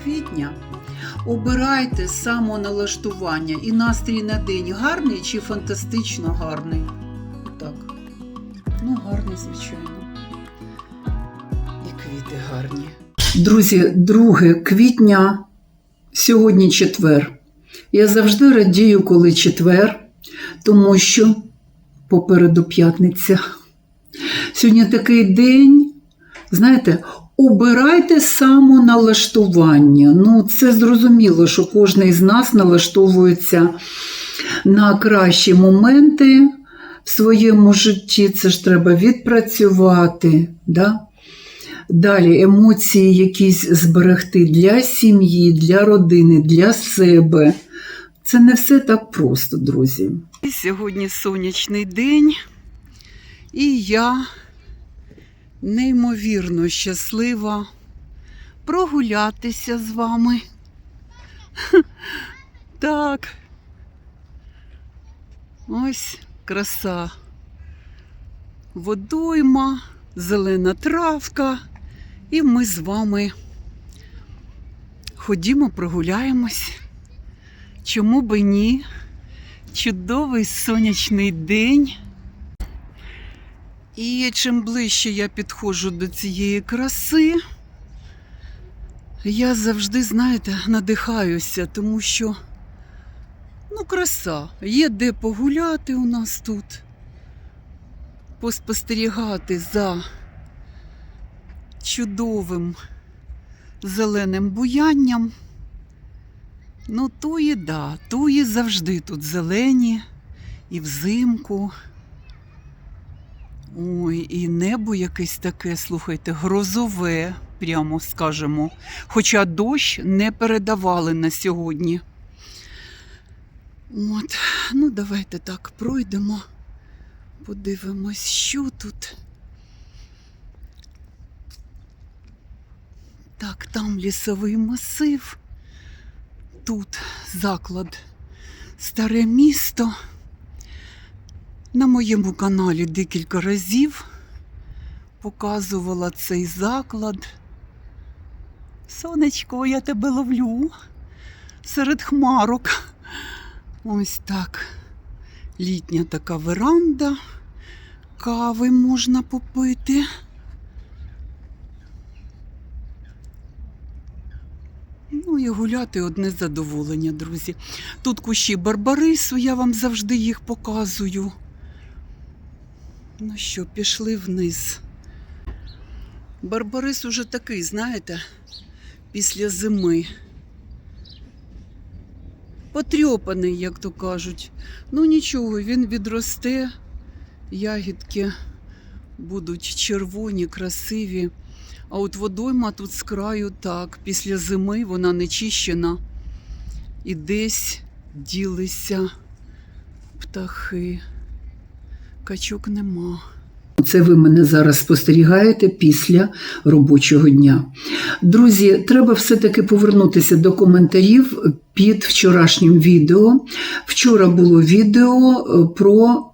квітня. Обирайте самоналаштування. І настрій на день гарний чи фантастично гарний? Так. Ну, гарний, звичайно. І квіти гарні. Друзі, 2 квітня, сьогодні четвер. Я завжди радію, коли четвер, тому що попереду п'ятниця. Сьогодні такий день, знаєте, обирайте самоналаштування. Ну, це зрозуміло, що кожен із нас налаштовується на кращі моменти в своєму житті. Це ж треба відпрацювати, да? Далі емоції якісь зберегти для сім'ї, для родини, для себе. Це не все так просто, друзі. Сьогодні сонячний день, і я неймовірно щаслива прогулятися з вами. Так. Ось краса. Водойма, зелена травка. І ми з вами ходімо, прогуляємось. Чому би ні? Чудовий сонячний день. І чим ближче я підходжу до цієї краси, я завжди, знаєте, надихаюся, тому що, ну, краса. Є де погуляти у нас тут, поспостерігати за чудовим зеленим буянням. Ну, туї завжди тут зелені, і взимку. Ой, і небо якесь таке, слухайте, грозове, прямо скажемо. Хоча дощ не передавали на сьогодні. От, ну давайте так пройдемо, подивимось, що тут. Так, там лісовий масив, тут заклад «Старе місто». На моєму каналі декілька разів показувала цей заклад. Сонечко, я тебе ловлю серед хмарок. Ось так. Літня така веранда. Кави можна попити. Ну і гуляти одне задоволення, друзі. Тут кущі барбарису, я вам завжди їх показую. Ну що, пішли вниз. Барбарис уже такий, знаєте, після зими. Потрьопаний, як то кажуть. Ну нічого, він відросте, ягідки будуть червоні, красиві. А от водойма тут з краю так, після зими вона не чищена. І десь ділися птахи. Качок нема. Це ви мене зараз спостерігаєте після робочого дня. Друзі, треба все-таки повернутися до коментарів під вчорашнім відео. Вчора було відео про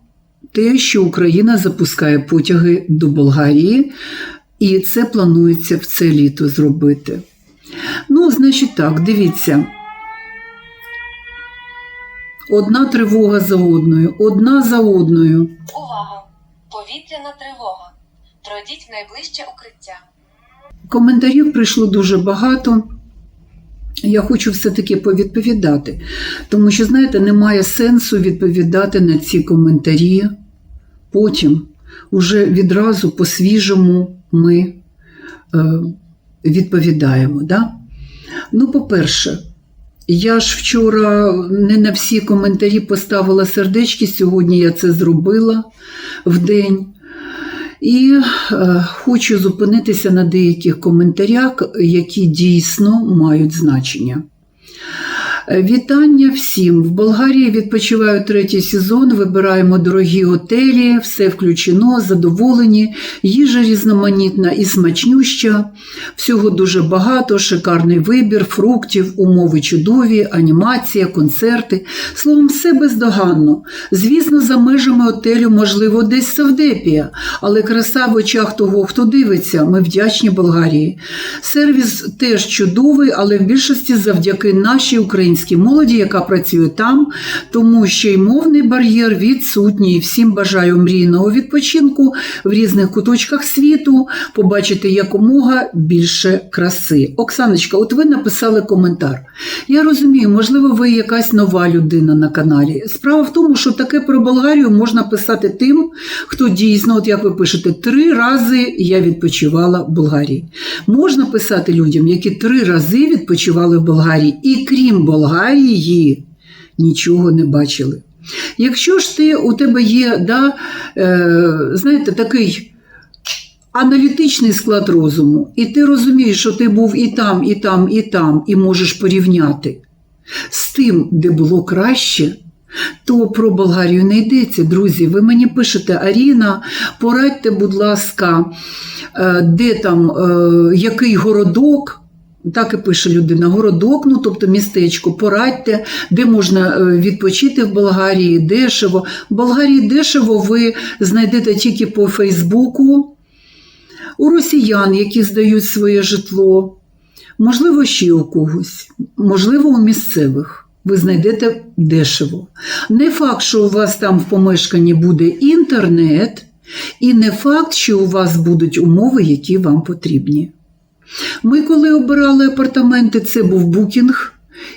те, що Україна запускає потяги до Болгарії. І це планується в це літо зробити. Ну, значить так, дивіться. Одна тривога за одною, одна за одною. Увага! Повітряна тривога. Пройдіть в найближче укриття. Коментарів прийшло дуже багато. Я хочу все-таки повідповідати. Тому що, знаєте, немає сенсу відповідати на ці коментарі. Потім, уже відразу по-свіжому ми відповідаємо. Да? Ну, по-перше, я ж вчора не на всі коментарі поставила сердечки, сьогодні я це зробила вдень. І хочу зупинитися на деяких коментарях, які дійсно мають значення. Вітання всім! В Болгарії відпочиваю 3-й сезон, вибираємо дорогі готелі, все включено, задоволені, їжа різноманітна і смачнюща, всього дуже багато, шикарний вибір, фруктів, умови чудові, анімація, концерти, словом, все бездоганно. Звісно, за межами готелю, можливо, десь Савдепія, але краса в очах того, хто дивиться, ми вдячні Болгарії. Сервіс теж чудовий, але в більшості завдяки нашій українській молоді, яка працює там, тому що й мовний бар'єр відсутній. Всім бажаю мрійного відпочинку в різних куточках світу, побачити якомога більше краси. Оксаночка, от ви написали коментар. Я розумію, можливо, ви якась нова людина на каналі. Справа в тому, що таке про Болгарію можна писати тим, хто дійсно, от як ви пишете, 3 рази я відпочивала в Болгарії. Можна писати людям, які 3 рази відпочивали в Болгарії і крім Болгарії нічого не бачили. Якщо ж у тебе є, знаєте, такий аналітичний склад розуму, і ти розумієш, що ти був і там, і там, і там, і можеш порівняти з тим, де було краще, то про Болгарію не йдеться, друзі. Ви мені пишете: Аріна, порадьте, будь ласка, де там, який городок, так і пише людина, городок, ну тобто містечко, порадьте, де можна відпочити в Болгарії, дешево. В Болгарії дешево ви знайдете тільки по Фейсбуку, у росіян, які здають своє житло, можливо, ще у когось, можливо, у місцевих. Ви знайдете дешево. Не факт, що у вас там в помешканні буде інтернет, і не факт, що у вас будуть умови, які вам потрібні. Ми, коли обирали апартаменти, це був букінг,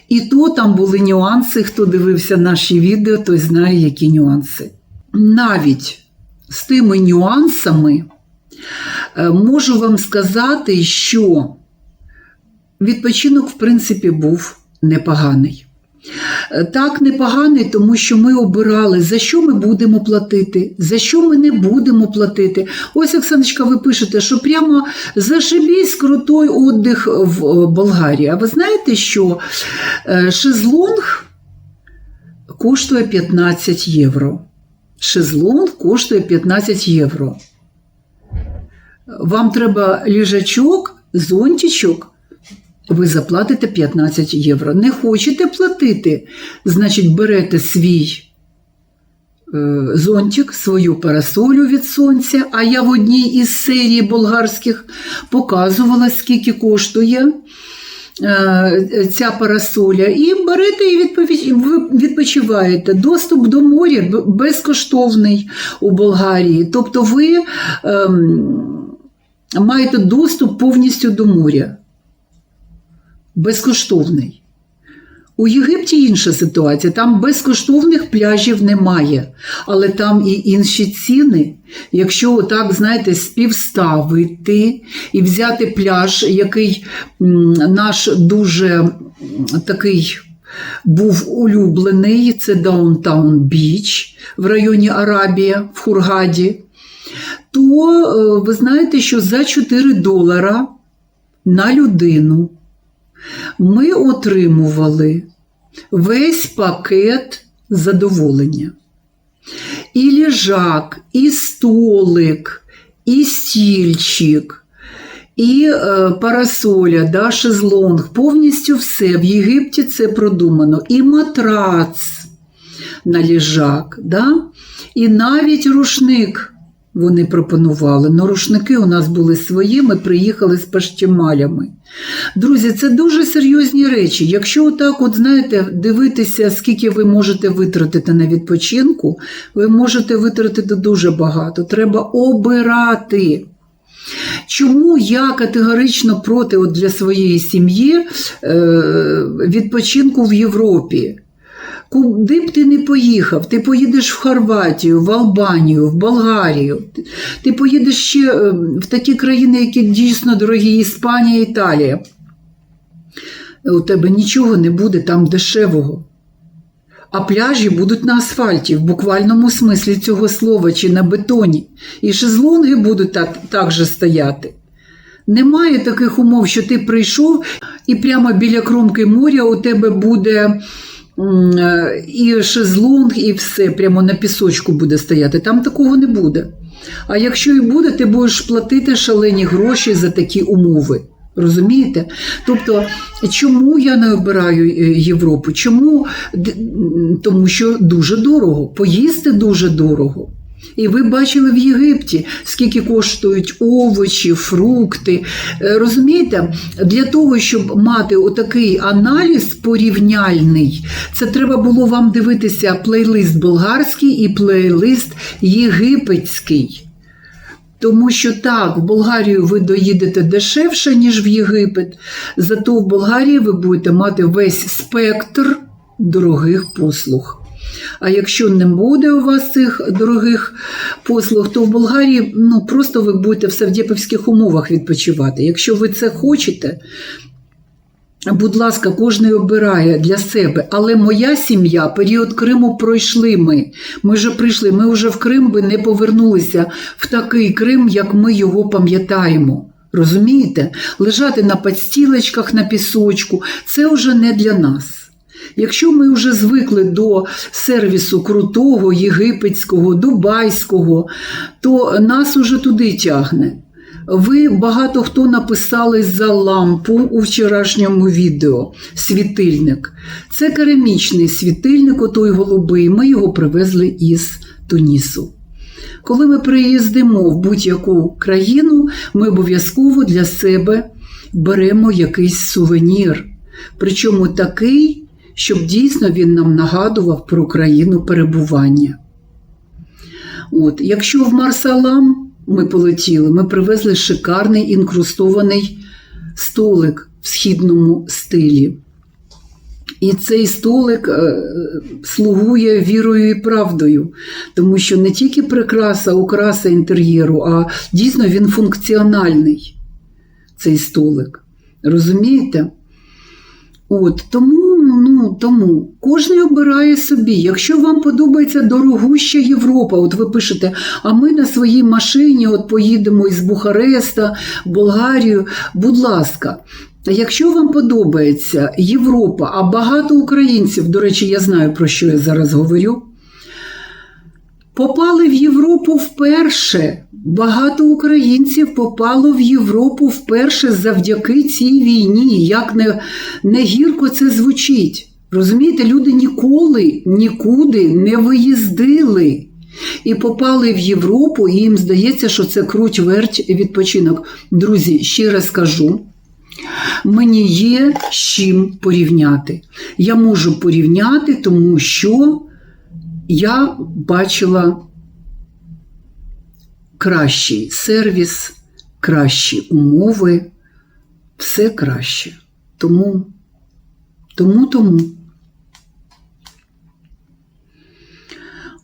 і то там були нюанси. Хто дивився наші відео, той знає, які нюанси. Навіть з тими нюансами можу вам сказати, що відпочинок, в принципі, був непоганий. Так, непоганий, тому що ми обирали, за що ми будемо платити, за що ми не будемо платити. Ось, Оксаночка, ви пишете, що прямо зашибісь крутой відпочинок в Болгарії. А ви знаєте, що шезлонг коштує 15 євро. Шезлонг коштує 15 євро. Вам треба ліжачок, зонтичок, ви заплатите 15 євро. Не хочете платити, значить берете свій зонтик, свою парасолю від сонця, а я в одній із серій болгарських показувала, скільки коштує ця парасоля, і берете і відпочиваєте. Доступ до моря безкоштовний у Болгарії, тобто ви маєте доступ повністю до моря. Безкоштовний. У Єгипті інша ситуація, там безкоштовних пляжів немає, але там і інші ціни. Якщо так, знаєте, співставити і взяти пляж, який наш дуже такий був улюблений, це Даунтаун Біч в районі Арабія, в Хургаді, то ви знаєте, що за $4 на людину ми отримували весь пакет задоволення. І ліжак, і столик, і стільчик, і парасоля, шезлонг, повністю все. В Єгипті це продумано. І матрац на ліжак, і навіть рушник вони пропонували. Но рушники у нас були свої, ми приїхали з паштімалями. Друзі, це дуже серйозні речі. Якщо отак, знаєте, дивитися, скільки ви можете витратити на відпочинку, ви можете витратити дуже багато. Треба обирати. Чому я категорично проти для своєї сім'ї відпочинку в Європі? Куди б ти не поїхав, ти поїдеш в Хорватію, в Албанію, в Болгарію, ти поїдеш ще в такі країни, які дійсно дорогі, Іспанія, Італія. У тебе нічого не буде там дешевого. А пляжі будуть на асфальті, в буквальному смислі цього слова, чи на бетоні. І шезлонги будуть так же стояти. Немає таких умов, що ти прийшов і прямо біля кромки моря у тебе буде і шезлонг, і все, прямо на пісочку буде стояти. Там такого не буде. А якщо і буде, ти будеш платити шалені гроші за такі умови. Розумієте? Тобто, чому я не обираю Європу? Чому? Тому що дуже дорого. Поїсти дуже дорого. І ви бачили в Єгипті, скільки коштують овочі, фрукти. Розумієте, для того, щоб мати отакий аналіз порівняльний, це треба було вам дивитися плейлист болгарський і плейлист єгипетський. Тому що так, в Болгарію ви доїдете дешевше, ніж в Єгипет, зато в Болгарії ви будете мати весь спектр дорогих послуг. А якщо не буде у вас цих дорогих послуг, то в Болгарії просто ви будете в савдєпівських умовах відпочивати. Якщо ви це хочете, будь ласка, кожен обирає для себе. Але моя сім'я, період Криму пройшли ми. Ми вже прийшли, ми вже в Крим би не повернулися в такий Крим, як ми його пам'ятаємо. Розумієте? Лежати на підстілочках, на пісочку – це вже не для нас. Якщо ми вже звикли до сервісу крутого, єгипетського, дубайського, то нас уже туди тягне. Ви багато хто написали за лампу у вчорашньому відео «Світильник». Це керамічний світильник, отой голубий, ми його привезли із Тунісу. Коли ми приїздимо в будь-яку країну, ми обов'язково для себе беремо якийсь сувенір. Причому такий, щоб дійсно він нам нагадував про країну перебування. Якщо в Марсалам ми полетіли, ми привезли шикарний інкрустований столик в східному стилі. І цей столик слугує вірою і правдою, тому що не тільки прикраса, окраса інтер'єру, а дійсно він функціональний, цей столик. Розумієте? Тому кожен обирає собі. Якщо вам подобається дорогуща Європа, ви пишете, а ми на своїй машині поїдемо із Бухареста в Болгарію, будь ласка. Якщо вам подобається Європа, а багато українців, до речі, я знаю, про що я зараз говорю, попали в Європу вперше. Багато українців попало в Європу вперше завдяки цій війні. Як не гірко це звучить. Розумієте, люди ніколи нікуди не виїздили. І попали в Європу, і їм здається, що це круть-верть відпочинок. Друзі, ще раз кажу, мені є з чим порівняти. Я можу порівняти, тому що я бачила кращий сервіс, кращі умови, все краще. Тому.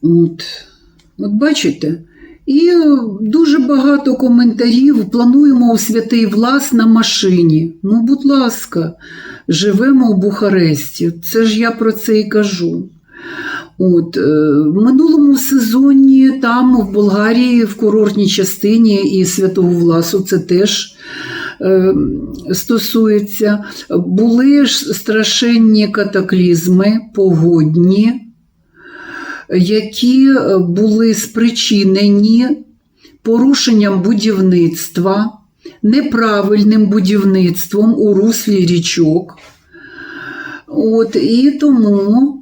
От бачите? І дуже багато коментарів. Плануємо у Святий Влас на машині. Будь ласка, живемо у Бухаресті. Це ж я про це і кажу. В минулому сезоні там, в Болгарії, в курортній частині і Святого Власу, це теж стосується, були ж страшенні катаклізми погодні, які були спричинені порушенням будівництва, неправильним будівництвом у руслі річок. І тому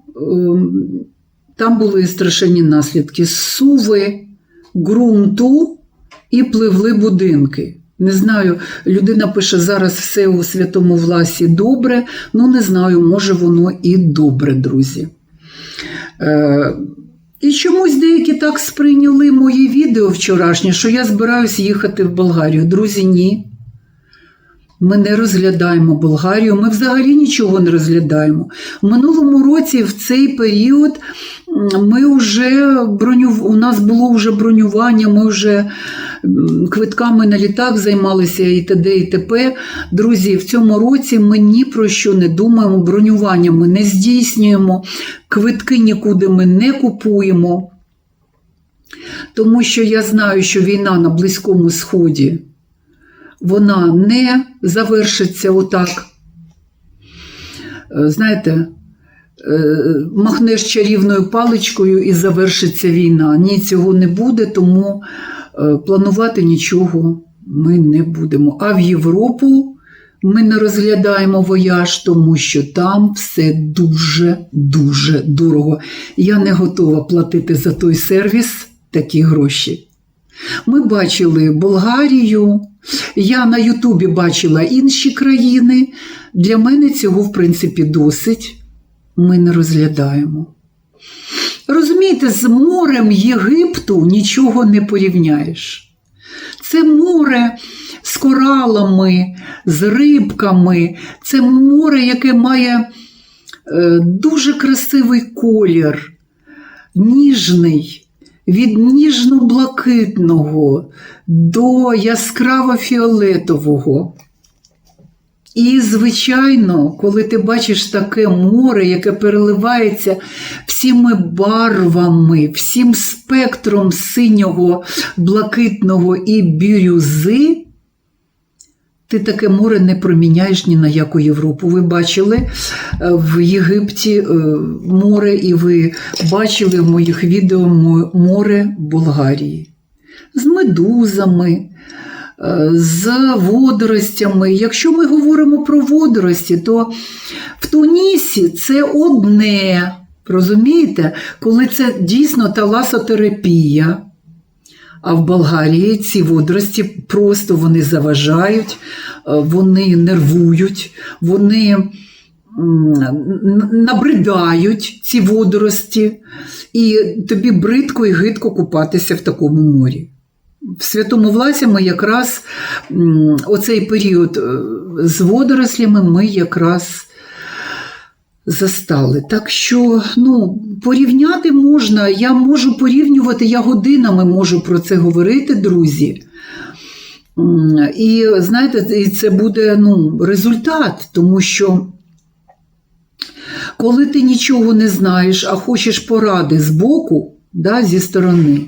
там були страшенні наслідки. Зсуви ґрунту і пливли будинки. Не знаю, людина пише, зараз все у Святому Власі добре. Не знаю, може воно і добре, друзі. І чомусь деякі так сприйняли моє відео вчорашнє, що я збираюсь їхати в Болгарію. Друзі, ні. Ми не розглядаємо Болгарію, ми взагалі нічого не розглядаємо. В минулому році, в цей період, у нас було вже бронювання, ми вже квитками на літак займалися і т.д. і т.п. Друзі, в цьому році ми ні про що не думаємо, бронювання ми не здійснюємо, квитки нікуди ми не купуємо, тому що я знаю, що війна на Близькому Сході, вона не завершиться отак. Знаєте, махнеш чарівною паличкою і завершиться війна. Ні, цього не буде, тому планувати нічого ми не будемо. А в Європу ми не розглядаємо вояж, тому що там все дуже-дуже дорого. Я не готова платити за той сервіс такі гроші. Ми бачили Болгарію, я на Ютубі бачила інші країни. Для мене цього, в принципі, досить. Ми не розглядаємо. Розумієте, з морем Єгипту нічого не порівняєш. Це море з коралами, з рибками. Це море, яке має дуже красивий колір, ніжний. Від ніжно-блакитного до яскраво-фіолетового. І, звичайно, коли ти бачиш таке море, яке переливається всіми барвами, всім спектром синього, блакитного і бірюзи, ти таке море не проміняєш ні на яку Європу. Ви бачили в Єгипті море, і ви бачили в моїх відео море Болгарії. З медузами, з водоростями. Якщо ми говоримо про водорості, то в Тунісі це одне, розумієте? Коли це дійсно таласотерапія. А в Болгарії ці водорості просто вони заважають, вони нервують, вони набридають ці водорості, і тобі бридко і гидко купатися в такому морі. В Святому Власі ми якраз оцей період з водорослями ми якраз застали. Так що, порівняти можна, я можу порівнювати, я годинами можу про це говорити, друзі. І, знаєте, і це буде, результат, тому що коли ти нічого не знаєш, а хочеш поради збоку, зі сторони,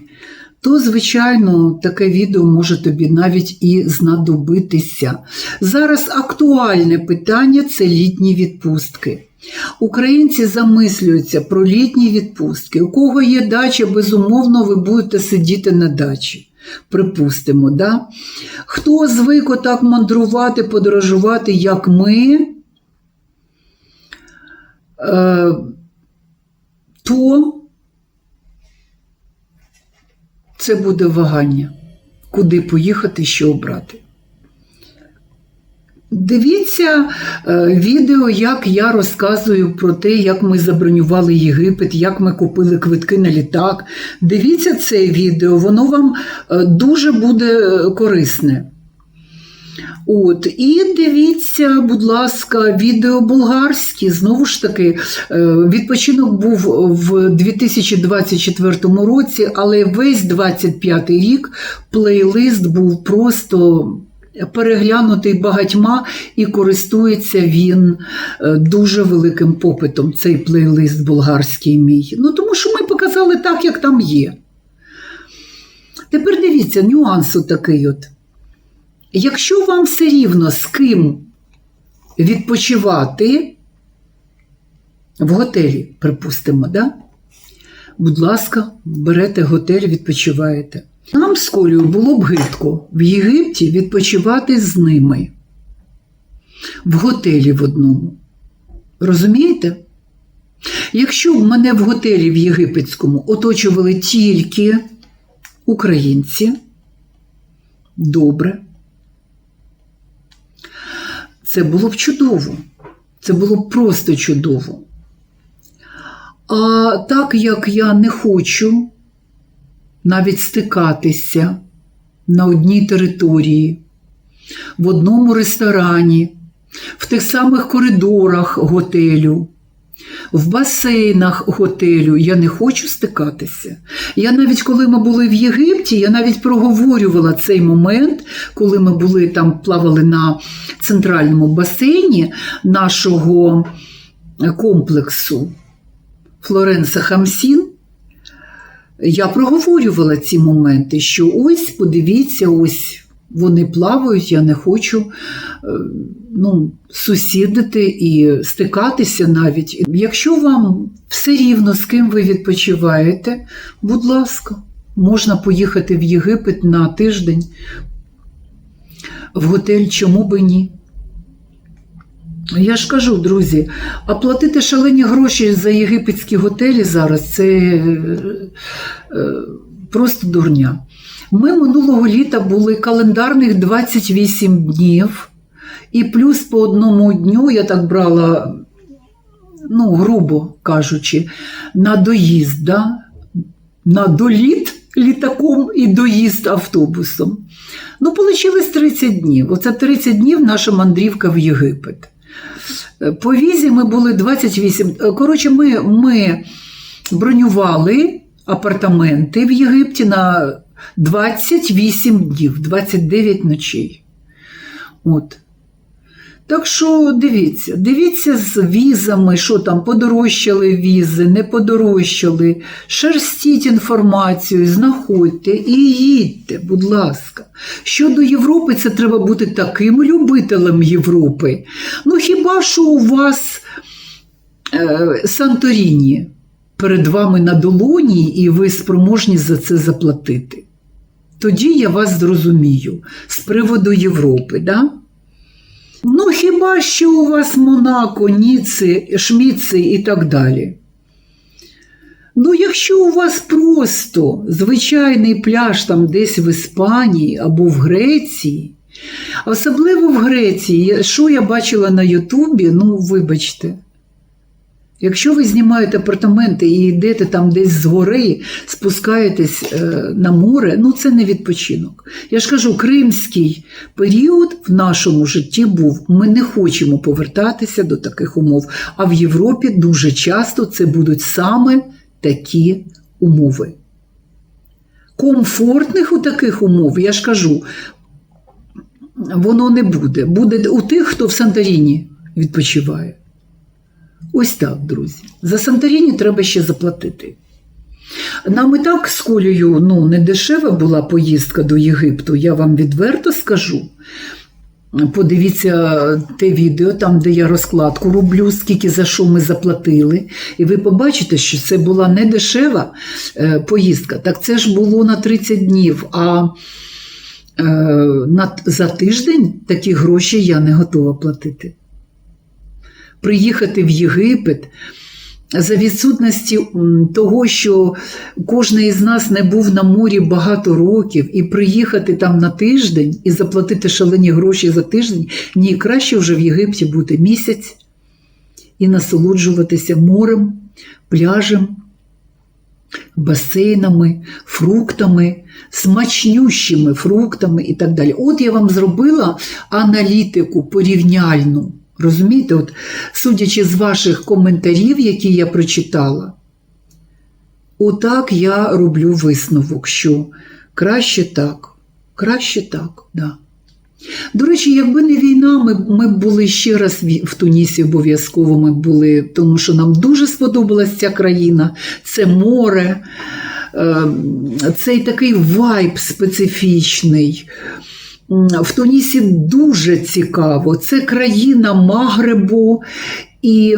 то, звичайно, таке відео може тобі навіть і знадобитися. Зараз актуальне питання – це літні відпустки. Українці замислюються про літні відпустки. У кого є дача, безумовно, ви будете сидіти на дачі. Припустимо, да? Хто звик отак мандрувати, подорожувати, як ми, то це буде вагання, куди поїхати, що обрати. Дивіться відео, як я розказую про те, як ми забронювали Єгипет, як ми купили квитки на літак. Дивіться це відео, воно вам дуже буде корисне. І дивіться, будь ласка, відео болгарські. Знову ж таки, відпочинок був в 2024 році, але весь 25 рік плейлист був просто переглянутий багатьма, і користується він дуже великим попитом, цей плейлист болгарський мій. Тому що ми показали так, як там є. Тепер дивіться, нюанс такий от. Якщо вам все рівно з ким відпочивати в готелі, припустимо, да? Будь ласка, берете готель, відпочиваєте. Нам з Колею було б гидко в Єгипті відпочивати з ними. В готелі в одному. Розумієте? Якщо б мене в готелі в єгипетському оточували тільки українці, добре. Це було б чудово. Це було б просто чудово. А так як я не хочу навіть стикатися на одній території, в одному ресторані, в тих самих коридорах готелю, в басейнах готелю, я не хочу стикатися. Я навіть, коли ми були в Єгипті, я навіть проговорювала цей момент, коли ми були там, плавали на центральному басейні нашого комплексу Флоренса Хамсін. Я проговорювала ці моменти, що ось, подивіться, ось вони плавають, я не хочу сусідити і стикатися навіть. Якщо вам все рівно, з ким ви відпочиваєте, будь ласка, можна поїхати в Єгипет на тиждень в готель, чому би ні. Я ж кажу, друзі, а платити шалені гроші за єгипетські готелі зараз – це просто дурня. Ми минулого літа були календарних 28 днів, і плюс по одному дню я так брала, грубо кажучи, на доїзд, да? На доліт літаком і доїзд автобусом. Получилось 30 днів. Оце 30 днів наша мандрівка в Єгипет. По візі ми були 28. Коротше, ми бронювали апартаменти в Єгипті на 28 днів, 29 ночей. От. Так що дивіться з візами, що там, подорожчали візи, не подорожчали, шерстіть інформацію, знаходьте і їдьте, будь ласка. Щодо Європи, це треба бути таким любителем Європи. Хіба що у вас Санторіні перед вами на долоні, і ви спроможні за це заплатити. Тоді я вас зрозумію з приводу Європи, да? Хіба що у вас Монако, Ніцце, Шміцце і так далі. Якщо у вас просто звичайний пляж там десь в Іспанії або в Греції, особливо в Греції, що я бачила на Ютубі, вибачте. Якщо ви знімаєте апартаменти і йдете там десь з гори, спускаєтесь на море, це не відпочинок. Я ж кажу, кримський період в нашому житті був. Ми не хочемо повертатися до таких умов. А в Європі дуже часто це будуть саме такі умови. Комфортних у таких умов, я ж кажу, воно не буде. Буде у тих, хто в Санторіні відпочиває. Ось так, друзі. За Санторіні треба ще заплатити. Нам і так з Колею не дешева була поїздка до Єгипту, я вам відверто скажу. Подивіться те відео, там, де я розкладку роблю, скільки за що ми заплатили. І ви побачите, що це була не дешева поїздка. Так це ж було на 30 днів, а за тиждень такі гроші я не готова платити. Приїхати в Єгипет за відсутності того, що кожен із нас не був на морі багато років, і приїхати там на тиждень і заплатити шалені гроші за тиждень, ні, краще вже в Єгипті бути місяць і насолоджуватися морем, пляжем, басейнами, фруктами, смачнющими фруктами і так далі. От я вам зробила аналітику порівняльну. Розумієте, судячи з ваших коментарів, які я прочитала, отак я роблю висновок, що краще так, да. До речі, якби не війна, ми б були ще раз в Тунісі, обов'язково ми були, тому що нам дуже сподобалась ця країна, це море, цей такий вайб специфічний. В Тунісі дуже цікаво. Це країна Магребу, і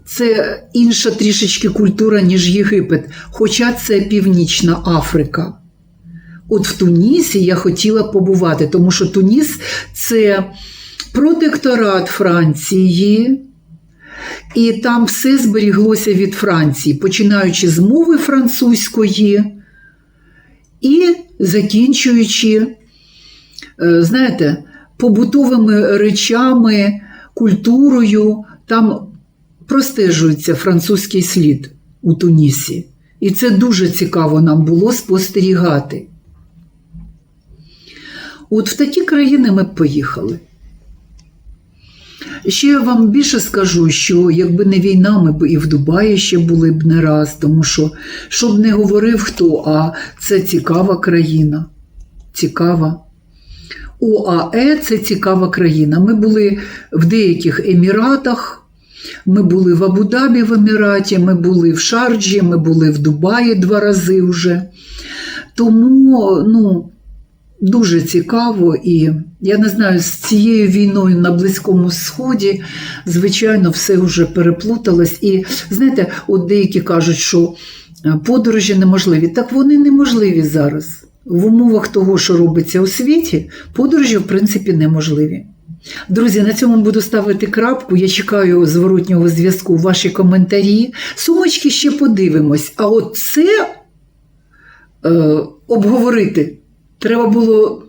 це інша трішечки культура, ніж Єгипет, хоча це Північна Африка. От в Тунісі я хотіла побувати, тому що Туніс – це протекторат Франції, і там все зберіглося від Франції, починаючи з мови французької і закінчуючи, знаєте, побутовими речами, культурою. Там простежується французький слід у Тунісі. І це дуже цікаво нам було спостерігати. От в такі країни ми б поїхали. Ще я вам більше скажу, що якби не війна, ми б і в Дубаї ще були б не раз, тому що, щоб не говорив хто, а це цікава країна. Цікава. ОАЕ – це цікава країна. Ми були в деяких Еміратах, ми були в Абу-Дабі в Еміраті, ми були в Шарджі, ми були в Дубаї 2 рази вже. Тому, дуже цікаво, і я не знаю, з цією війною на Близькому Сході, звичайно, все вже переплуталось. І знаєте, от деякі кажуть, що подорожі неможливі. Так вони неможливі зараз. В умовах того, що робиться у світі, подорожі, в принципі, неможливі. Друзі, на цьому буду ставити крапку. Я чекаю зворотнього зв'язку, ваші коментарі. Сумочки ще подивимось. А от це обговорити треба було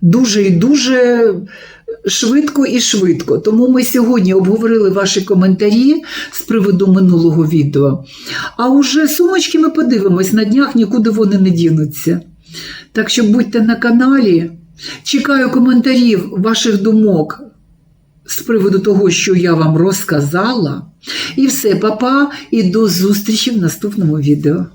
дуже і дуже швидко і швидко. Тому ми сьогодні обговорили ваші коментарі з приводу минулого відео. А уже сумочки ми подивимось, на днях нікуди вони не дінуться. Так що будьте на каналі. Чекаю коментарів, ваших думок з приводу того, що я вам розказала. І все, па-па, і до зустрічі в наступному відео.